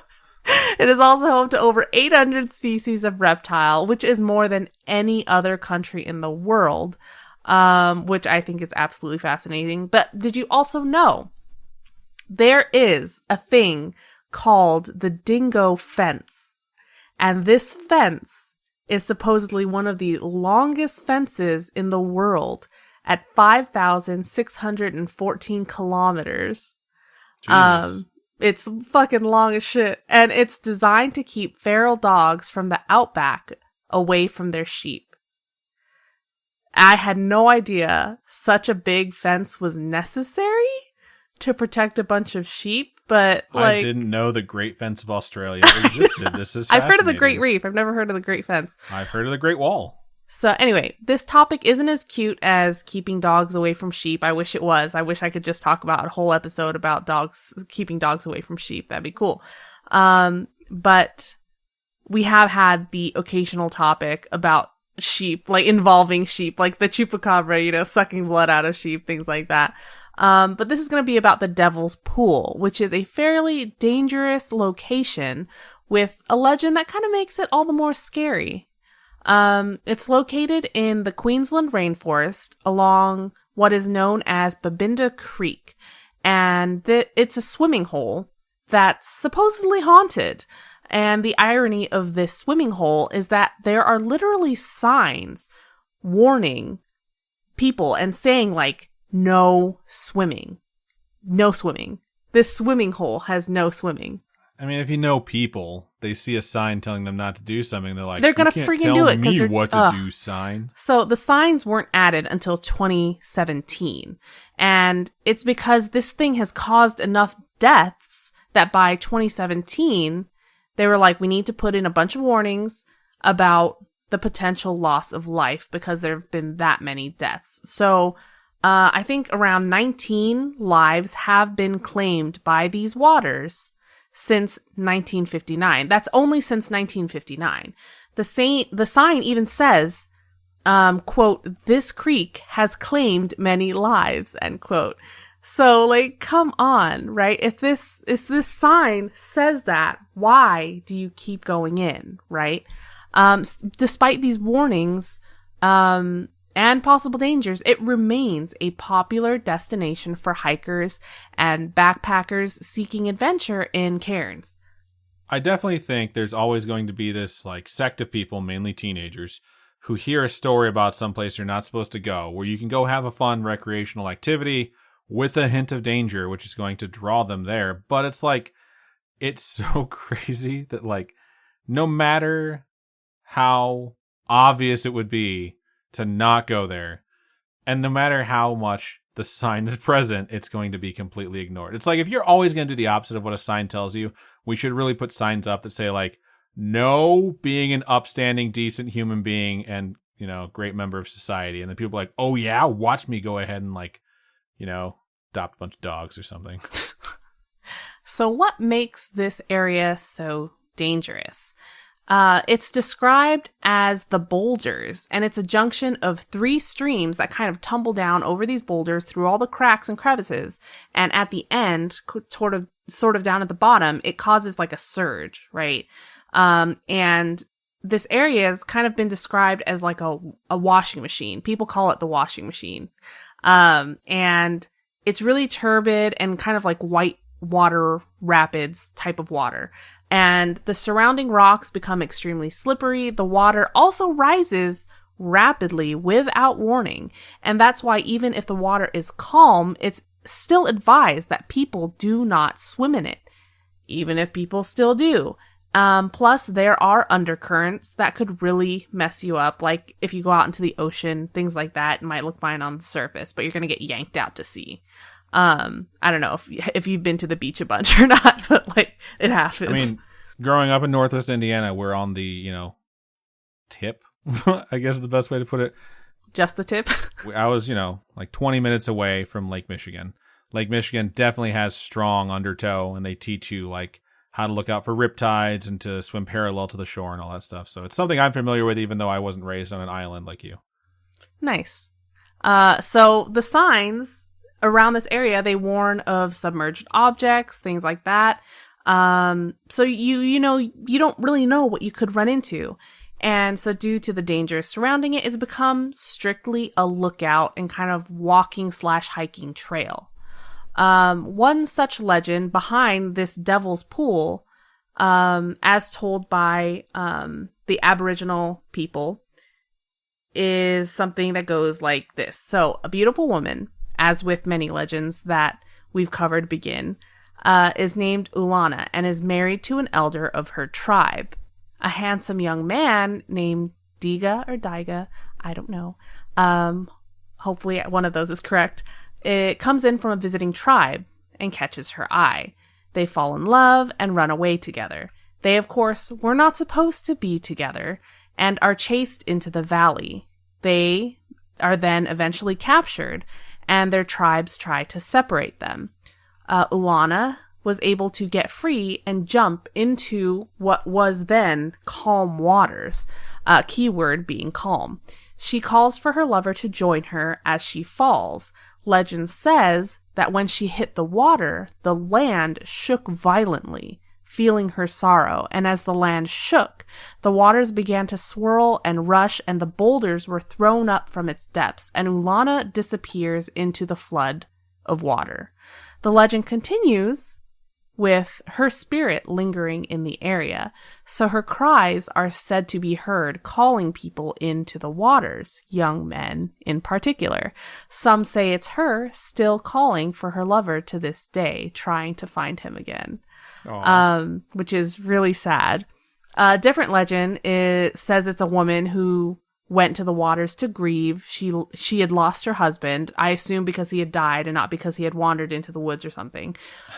It is also home to over 800 species of reptile, which is more than any other country in the world, which I think is absolutely fascinating. But did you also know there is a thing called the Dingo Fence? And this fence is supposedly one of the longest fences in the world at 5,614 kilometers. Jesus. It's fucking long as shit. And it's designed to keep feral dogs from the outback away from their sheep. I had no idea such a big fence was necessary to protect a bunch of sheep, but I didn't know the Great Fence of Australia existed. This is I've heard of the Great Reef. I've never heard of the Great Fence. I've heard of the Great Wall. So anyway, this topic isn't as cute as keeping dogs away from sheep. I wish it was. I wish I could just talk about a whole episode about keeping dogs away from sheep. That'd be cool. But we have had the occasional topic about sheep, like involving sheep, like the chupacabra, sucking blood out of sheep, things like that. But this is going to be about the Devil's Pool, which is a fairly dangerous location with a legend that kind of makes it all the more scary. It's located in the Queensland rainforest along what is known as Babinda Creek, and it's a swimming hole that's supposedly haunted. And the irony of this swimming hole is that there are literally signs warning people and saying, like, no swimming. No swimming. This swimming hole has no swimming. I mean, if you know people, they see a sign telling them not to do something, they're like, they're going to freaking do it. Tell me what to do, sign. So the signs weren't added until 2017. And it's because this thing has caused enough deaths that by 2017, they were like, we need to put in a bunch of warnings about the potential loss of life because there have been that many deaths. So I think around 19 lives have been claimed by these waters since 1959. That's only since 1959. The sign even says, quote, "This creek has claimed many lives," end quote. So, like, come on, right? If this sign says that, why do you keep going in, right? Despite these warnings, and possible dangers, it remains a popular destination for hikers and backpackers seeking adventure in cairns. I definitely think there's always going to be this like sect of people, mainly teenagers, who hear a story about someplace you're not supposed to go, where you can go have a fun recreational activity with a hint of danger, which is going to draw them there. But it's like, it's so crazy that like, no matter how obvious it would be to not go there, and no matter how much the sign is present, it's going to be completely ignored. It's like, if you're always going to do the opposite of what a sign tells you, we should really put signs up that say like, no being an upstanding, decent human being and, great member of society. And then people are like, oh yeah, watch me go ahead and like, adopt a bunch of dogs or something. So what makes this area so dangerous? It's described as the boulders, and it's a junction of 3 streams that kind of tumble down over these boulders through all the cracks and crevices. And at the end, sort of down at the bottom, it causes like a surge, right? And this area has kind of been described as like a washing machine. People call it the washing machine. And it's really turbid and kind of like white water rapids type of water. And the surrounding rocks become extremely slippery. The water also rises rapidly without warning. And that's why even if the water is calm, it's still advised that people do not swim in it, even if people still do. Plus, there are undercurrents that could really mess you up. Like if you go out into the ocean, things like that, it might look fine on the surface, but you're going to get yanked out to sea. I don't know if you've been to the beach a bunch or not, but like it happens. I mean, growing up in Northwest Indiana, we're on the, tip, I guess is the best way to put it. Just the tip? I was, like 20 minutes away from Lake Michigan. Lake Michigan definitely has strong undertow, and they teach you like how to look out for riptides and to swim parallel to the shore and all that stuff. So it's something I'm familiar with, even though I wasn't raised on an island like you. Nice. So the signs around this area, they warn of submerged objects, things like that. So you don't really know what you could run into. And so due to the dangers surrounding it, it's become strictly a lookout and kind of walking/hiking trail. One such legend behind this Devil's Pool, as told by the Aboriginal people, is something that goes like this. So a beautiful woman, as with many legends that we've covered begin, is named Ulana and is married to an elder of her tribe. A handsome young man named Diga or Daiga, I don't know. Hopefully one of those is correct. It comes in from a visiting tribe and catches her eye. They fall in love and run away together. They, of course, were not supposed to be together and are chased into the valley. They are then eventually captured, and their tribes try to separate them. Ulana was able to get free and jump into what was then calm waters, keyword being calm. She calls for her lover to join her as she falls. Legend says that when she hit the water, the land shook violently, feeling her sorrow, and as the land shook, the waters began to swirl and rush, and the boulders were thrown up from its depths, and Ulana disappears into the flood of water. The legend continues with her spirit lingering in the area, so her cries are said to be heard calling people into the waters, young men in particular. Some say it's her still calling for her lover to this day, trying to find him again. Which is really sad. A different legend says it's a woman who went to the waters to grieve. She had lost her husband, I assume because he had died and not because he had wandered into the woods or something.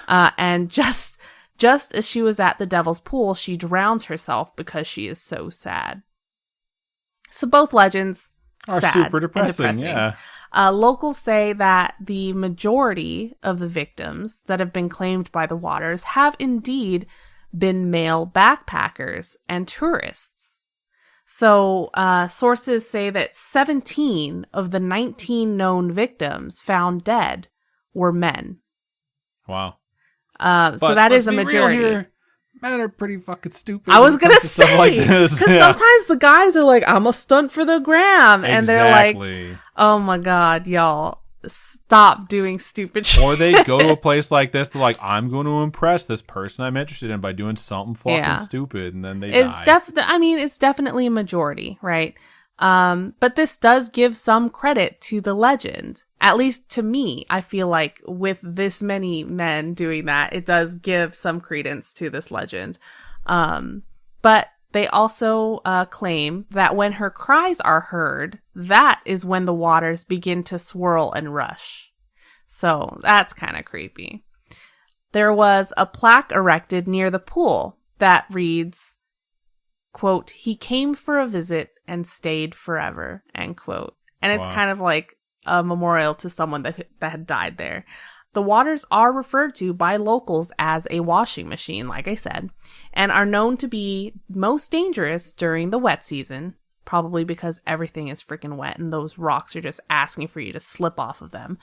And just as she was at the devil's pool, she drowns herself because she is so sad. So both legends are sad super depressing. and depressing. Yeah. Locals say that the majority of the victims that have been claimed by the waters have indeed been male backpackers and tourists. So sources say that 17 of the 19 known victims found dead were men. Wow. So that is a majority. Real here. Men are pretty fucking stupid. I was gonna say, because sometimes the guys are like, "I'm a stunt for the gram," and they're like, "Oh my god, y'all, stop doing stupid shit." Or they go to a place like this, they're like, "I'm going to impress this person I'm interested in by doing something fucking stupid," and then they die. It's definitely a majority, right? But this does give some credit to the legend. At least to me, I feel like with this many men doing that, it does give some credence to this legend. But they also claim that when her cries are heard, that is when the waters begin to swirl and rush. So that's kind of creepy. There was a plaque erected near the pool that reads, quote, "He came for a visit and stayed forever," end quote. And it's kind of like a memorial to someone that had died there. The waters are referred to by locals as a washing machine, like I said, and are known to be most dangerous during the wet season, probably because everything is freaking wet and those rocks are just asking for you to slip off of them.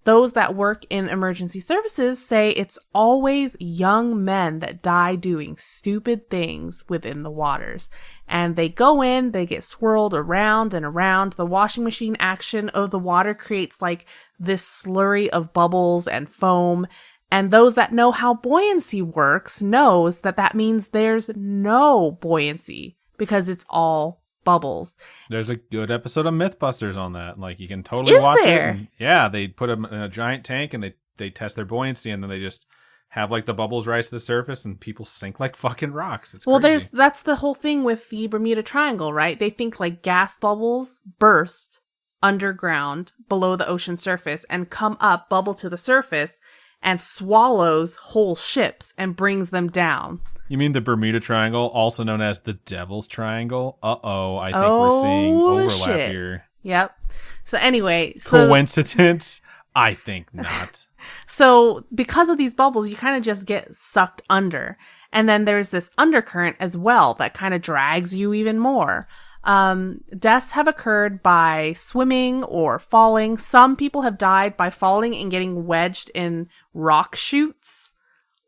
Those that work in emergency services say it's always young men that die doing stupid things within the waters. And they go in, they get swirled around and around. The washing machine action of the water creates like this slurry of bubbles and foam. And those that know how buoyancy works knows that that means there's no buoyancy because it's all bubbles. There's a good episode of Mythbusters on that. Like, you can totally watch it. And, yeah, they put them in a giant tank and they test their buoyancy, and then they just have like the bubbles rise to the surface and people sink like fucking rocks. It's crazy. That's the whole thing with the Bermuda Triangle, right? They think like gas bubbles burst underground below the ocean surface and come up, bubble to the surface, and swallows whole ships and brings them down. You mean the Bermuda Triangle, also known as the Devil's Triangle? I think we're seeing overlap here. Yep. So anyway. Coincidence? I think not. So because of these bubbles, you kind of just get sucked under. And then there's this undercurrent as well that kind of drags you even more. Deaths have occurred by swimming or falling. Some people have died by falling and getting wedged in rock chutes.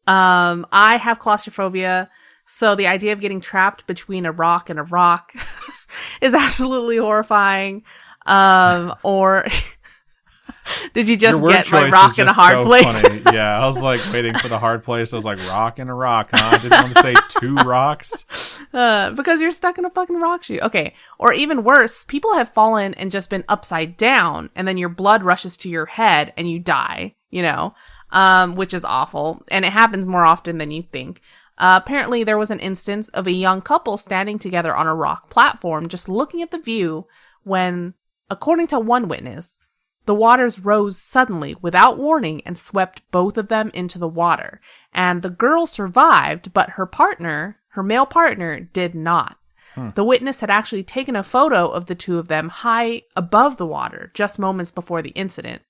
I have claustrophobia, so the idea of getting trapped between a rock and a rock is absolutely horrifying. Or did you just get my rock in a hard place? Funny. Yeah, I was like waiting for the hard place. I was like, rock and a rock, huh? I didn't want to say two rocks. Because you're stuck in a fucking rock chute. Okay. Or even worse, people have fallen and just been upside down, and then your blood rushes to your head and you die, which is awful. And it happens more often than you think. Apparently, there was an instance of a young couple standing together on a rock platform, just looking at the view when, according to one witness, the waters rose suddenly without warning and swept both of them into the water. And the girl survived, but her male partner, did not. The witness had actually taken a photo of the two of them high above the water just moments before the incident.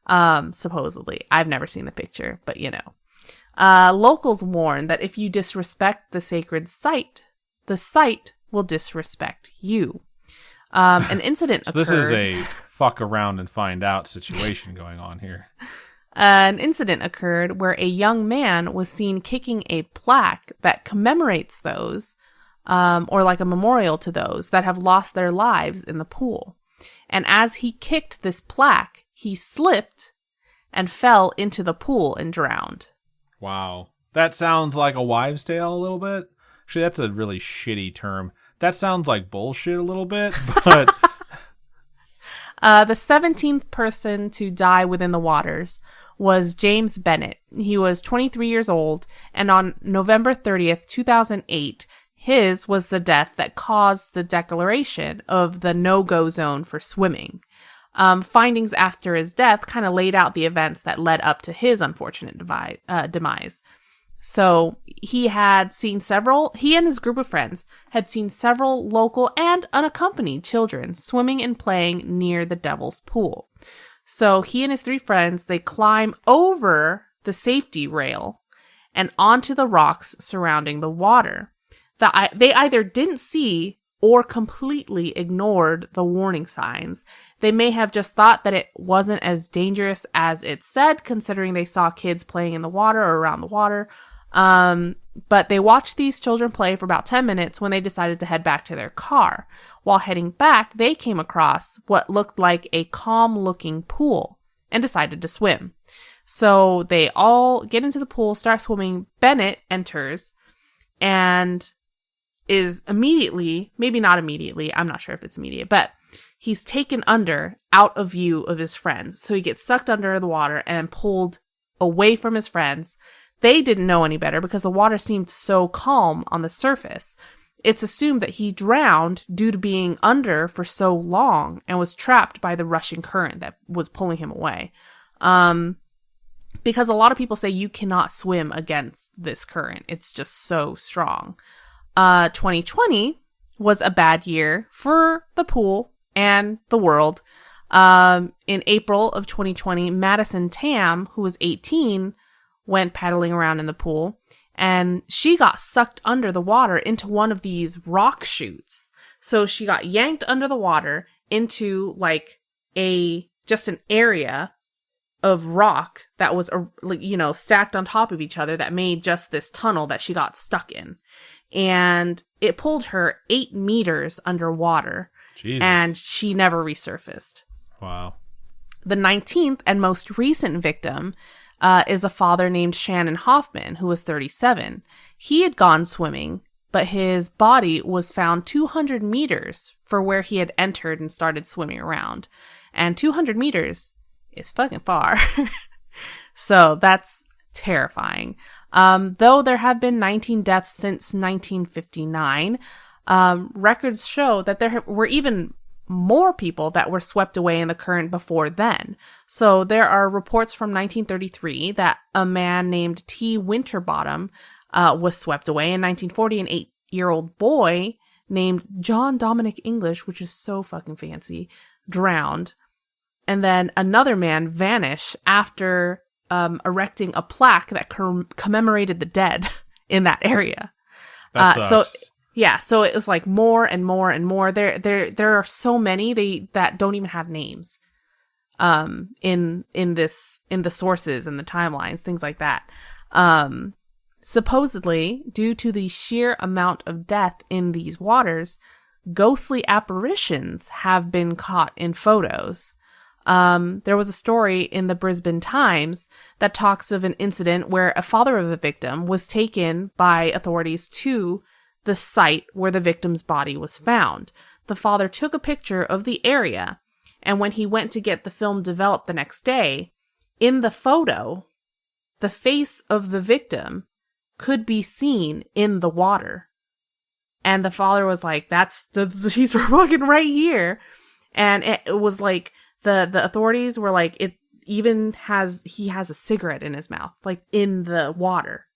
Supposedly. I've never seen the picture, but you know. Locals warn that if you disrespect the sacred site, the site will disrespect you. An incident so occurred. This is a fuck around and find out situation going on here. An incident occurred where a young man was seen kicking a plaque that commemorates those, or like a memorial to those that have lost their lives in the pool. And as he kicked this plaque, he slipped and fell into the pool and drowned. Wow. That sounds like a wives' tale a little bit. Actually, that's a really shitty term. That sounds like bullshit a little bit, but... The 17th person to die within the waters was James Bennett. He was 23 years old, and on November 30th, 2008, his was the death that caused the declaration of the no-go zone for swimming. Findings after his death kind of laid out the events that led up to his unfortunate demise. So he and his group of friends had seen several local and unaccompanied children swimming and playing near the Devil's Pool. So he and his 3 friends, they climb over the safety rail and onto the rocks surrounding the water. They either didn't see or completely ignored the warning signs. They may have just thought that it wasn't as dangerous as it said, considering they saw kids playing in the water or around the water. But they watched these children play for about 10 minutes when they decided to head back to their car. While heading back, they came across what looked like a calm-looking pool and decided to swim. So they all get into the pool, start swimming. Bennett enters and is immediately, maybe not immediately, I'm not sure if it's immediate, but he's taken out of view of his friends. So he gets sucked under the water and pulled away from his friends. They didn't know any better because the water seemed so calm on the surface. It's assumed that he drowned due to being under for so long and was trapped by the rushing current that was pulling him away. Because a lot of people say you cannot swim against this current. It's just so strong. 2020 was a bad year for the pool and the world. In April of 2020, Madison Tam, who was 18, went paddling around in the pool, and she got sucked under the water into one of these rock chutes. So she got yanked under the water into like just an area of rock that was, stacked on top of each other that made just this tunnel that she got stuck in. And it pulled her 8 meters underwater. Jesus. And she never resurfaced. Wow. The 19th and most recent victim is a father named Shannon Hoffman, who was 37. He had gone swimming, but his body was found 200 meters for where he had entered and started swimming around. And 200 meters is fucking far. So that's terrifying. Though there have been 19 deaths since 1959, records show that there were even more people that were swept away in the current before then. So there are reports from 1933 that a man named T. Winterbottom was swept away. In 1940, an 8-year-old boy named John Dominic English, which is so fucking fancy, drowned. And then another man vanished after erecting a plaque that commemorated the dead in that area. That sucks. So it was like more and more and more. There are so many that don't even have names. In the sources and the timelines, things like that. Supposedly, due to the sheer amount of death in these waters, ghostly apparitions have been caught in photos. There was a story in the Brisbane Times that talks of an incident where a father of the victim was taken by authorities to the site where the victim's body was found. The father took a picture of the area, and when he went to get the film developed the next day, in the photo, the face of the victim could be seen in the water. And the father was like, he's fucking right here. And it was like, the authorities were like, he has a cigarette in his mouth, like in the water.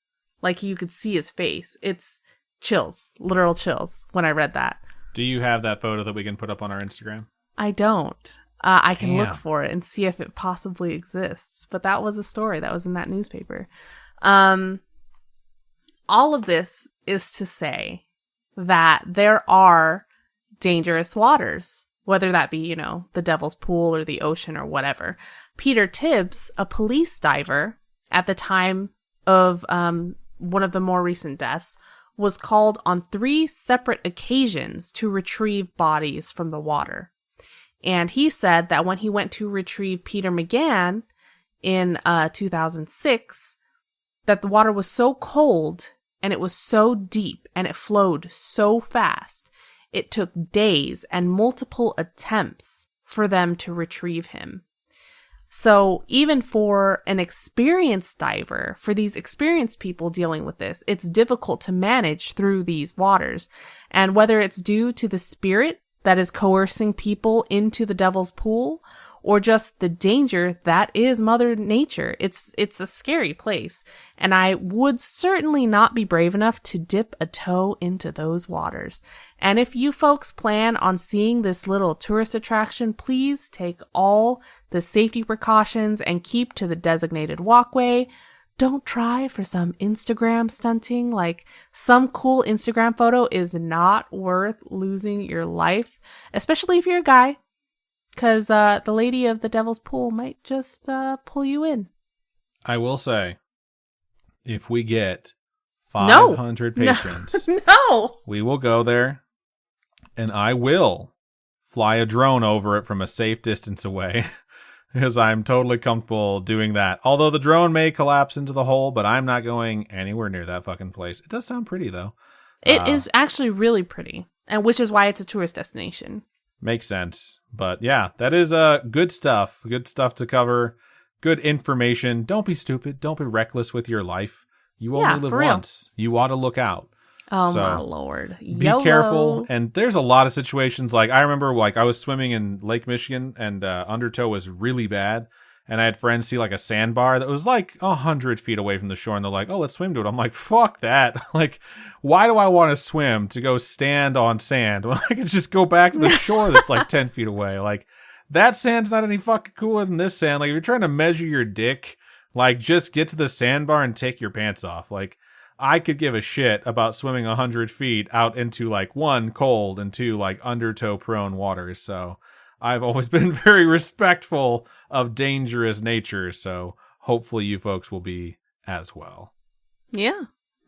Like you could see his face. It's chills, literal chills when I read that. Do you have that photo that we can put up on our Instagram? I don't. I can Damn. look for it and see if it possibly exists. But that was a story that was in that newspaper. All of this is to say that there are dangerous waters, whether that be, you know, the Devil's Pool or the ocean or whatever. Peter Tibbs, a police diver at the time of one of the more recent deaths, was called on 3 separate occasions to retrieve bodies from the water. And he said that when he went to retrieve Peter McGann in 2006, that the water was so cold and it was so deep and it flowed so fast, it took days and multiple attempts for them to retrieve him. So even for an experienced diver, for these experienced people dealing with this, it's difficult to manage through these waters. And whether it's due to the spirit that is coercing people into the Devil's Pool, or just the danger that is Mother Nature. It's a scary place, and I would certainly not be brave enough to dip a toe into those waters. And if you folks plan on seeing this little tourist attraction, please take all the safety precautions and keep to the designated walkway. Don't try for some Instagram stunting. Like, some cool Instagram photo is not worth losing your life, especially if you're a guy, because the lady of the Devil's Pool might just pull you in. I will say, if we get 500 patrons, no, we will go there, and I will fly a drone over it from a safe distance away. Because I'm totally comfortable doing that. Although the drone may collapse into the hole, but I'm not going anywhere near that fucking place. It does sound pretty, though. It is actually really pretty, and which is why it's a tourist destination. Makes sense. But yeah, that is good stuff. Good stuff to cover. Good information. Don't be stupid. Don't be reckless with your life. You only live once. You ought to look out. Oh, so, my Lord. Be careful. And there's a lot of situations. Like, I remember, like, I was swimming in Lake Michigan, and undertow was really bad. And I had friends see, like, a sandbar that was, like, 100 feet away from the shore. And they're like, oh, let's swim to it. I'm like, fuck that. Like, why do I want to swim to go stand on sand when I can just go back to the shore that's, like, 10 feet away? Like, that sand's not any fucking cooler than this sand. Like, if you're trying to measure your dick, like, just get to the sandbar and take your pants off. Like, I could give a shit about swimming 100 feet out into, like, 1, cold, and 2, like, undertow prone waters. So I've always been very respectful of dangerous nature. So hopefully you folks will be as well. Yeah.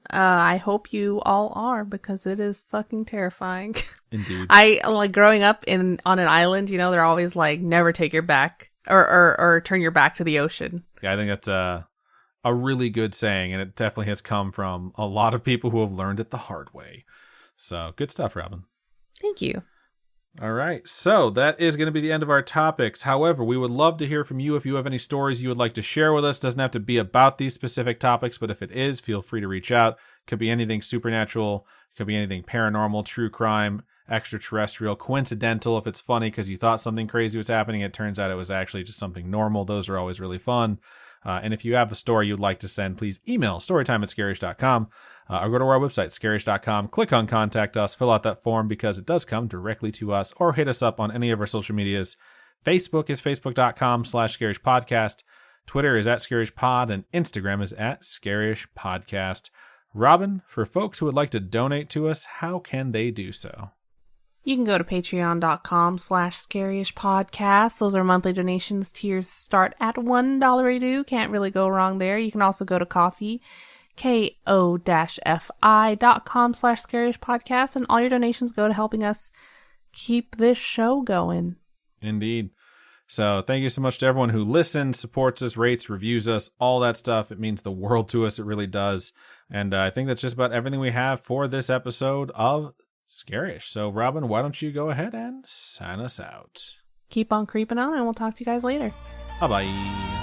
I hope you all are, because it is fucking terrifying. Indeed. I like growing up on an island, you know, they're always like, never take your back or turn your back to the ocean. Yeah, I think that's a really good saying, and it definitely has come from a lot of people who have learned it the hard way. So good stuff, Robin. Thank you. All right, so that is going to be the end of our topics. However, we would love to hear from you if you have any stories you would like to share with us. Doesn't have to be about these specific topics, but if it is, feel free to reach out. Could be anything supernatural, could be anything paranormal, true crime, extraterrestrial, coincidental. If it's funny because you thought something crazy was happening, it turns out it was actually just something normal. Those are always really fun. And if you have a story you'd like to send, please email storytime@scaryish.com or go to our website, scaryish.com. Click on Contact Us, fill out that form because it does come directly to us, or hit us up on any of our social medias. Facebook is facebook.com/scariyishpodcast. Twitter is @scariyishpod, and Instagram is @scariyishpodcast. Robin, for folks who would like to donate to us, how can they do so? You can go to patreon.com/scaryish podcast. Those are monthly donations. Tiers start at $1 a do. Can't really go wrong there. You can also go to Ko-fi, ko-fi.com/scaryish podcast, and all your donations go to helping us keep this show going. Indeed. So thank you so much to everyone who listens, supports us, rates, reviews us, all that stuff. It means the world to us. It really does. And I think that's just about everything we have for this episode of Scaryish. So, Robin, why don't you go ahead and sign us out? Keep on creeping on, and we'll talk to you guys later. Bye-bye.